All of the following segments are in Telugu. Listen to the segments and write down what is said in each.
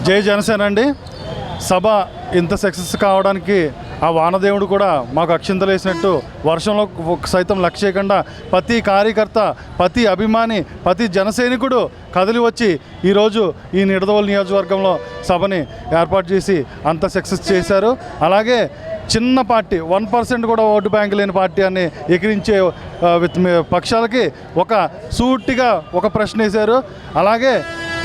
జై జనసేన అండి. సభ ఇంత సక్సెస్ కావడానికి ఆ వానదేవుడు కూడా మాకు అక్షింతలు వేసినట్టు వర్షంలో సైతం లక్ష్య చేయకుండా ప్రతి కార్యకర్త, ప్రతి అభిమాని, ప్రతి జనసైనికుడు కదిలి వచ్చి ఈరోజు ఈ నిడదవోలు నియోజకవర్గంలో సభని ఏర్పాటు చేసి అంత సక్సెస్ చేశారు. అలాగే చిన్న పార్టీ 1% కూడా ఓటు బ్యాంకు లేని పార్టీ అని ఎకిరించే పక్షాలకి ఒక సూటిగా ఒక ప్రశ్న వేశారు. అలాగే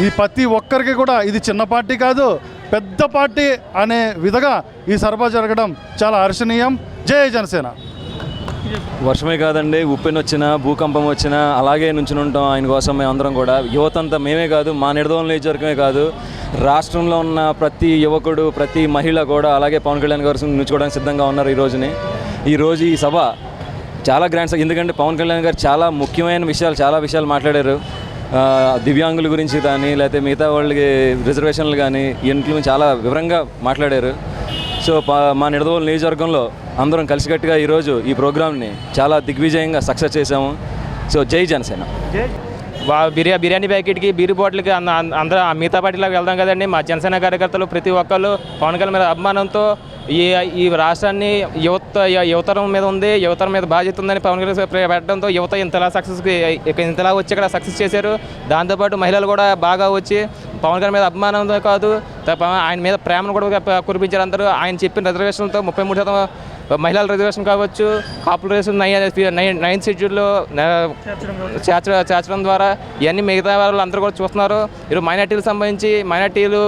ఈ ప్రతి ఒక్కరికి కూడా ఇది చిన్న పార్టీ కాదు, పెద్ద పార్టీ అనే విధంగా ఈ సభ జరగడం చాలా హర్షణీయం. జై జనసేన. వర్షమే కాదండి, ఉప్పెన వచ్చినా, భూకంపం వచ్చినా అలాగే నుంచుని ఉంటాం ఆయన కోసం. మేమందరం కూడా యువతంతా మేమే కాదు, మా నిడదవోలు నియోజకవర్గమే కాదు, రాష్ట్రంలో ఉన్న ప్రతి యువకుడు, ప్రతి మహిళ కూడా అలాగే పవన్ కళ్యాణ్ గారు నుంచుకోవడానికి సిద్ధంగా ఉన్నారు. ఈరోజు ఈ సభ చాలా గ్రాండ్ సభ. ఎందుకంటే పవన్ కళ్యాణ్ గారు చాలా ముఖ్యమైన విషయాలు, చాలా విషయాలు మాట్లాడారు. దివ్యాంగుల గురించి కానీ, లేకపోతే మిగతా వాళ్ళకి రిజర్వేషన్లు కానీ, ఇంట్లో చాలా వివరంగా మాట్లాడారు. సో మా నిడదవోలు నియోజకవర్గంలో అందరం కలిసికట్టుగా ఈరోజు ఈ ప్రోగ్రామ్ని చాలా దిగ్విజయంగా సక్సెస్ చేశాము. సో జై జనసేన. బిర్యానీ ప్యాకెట్కి, బీరు బాటిల్కి అందరూ మిగతా పార్టీలోకి వెళ్దాం కదండి. మా జనసేన కార్యకర్తలు ప్రతి ఒక్కళ్ళు పవన్ కళ్యాణ్ మీద అభిమానంతో ఈ రాష్ట్రాన్ని యువతరం మీద ఉంది, యువతరం మీద బాధ్యత ఉందని పవన్ కళ్యాణ్ పెట్టడంతో యువత ఇంతలా వచ్చి ఇక్కడ సక్సెస్ చేశారు. దాంతోపాటు మహిళలు కూడా బాగా వచ్చి పవన్ కళ్యాణ్ మీద అభిమానంతో కాదు, ఆయన మీద ప్రేమను కూడా కురిపించారు అందరూ. ఆయన చెప్పిన రిజర్వేషన్లతో 33% మహిళల రిజర్వేషన్ కావచ్చు, కాపుల రిజర్వేషన్ 9th షెడ్యూల్లో చేర్చడం ద్వారా ఇవన్నీ మిగతా వాళ్ళు అందరూ కూడా చూస్తున్నారు. ఈరోజు మైనార్టీలకు సంబంధించి మైనార్టీలు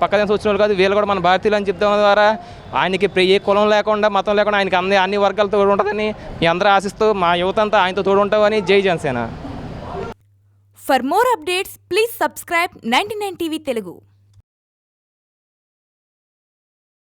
పక్క నుంచి వచ్చిన వాళ్ళు కాదు, వీళ్ళు కూడా మన భారతీయులు అని చెప్తాం ద్వారా ఆయనకి ఏ కులం లేకుండా, మతం లేకుండా ఆయనకి అన్ని వర్గాలతో తోడు ఉంటుందని మీ అందరూ ఆశిస్తూ మా యువత అంతా ఆయనతో తోడు ఉంటామని. జై Janasena. For more updates, please subscribe 99 TV Telugu.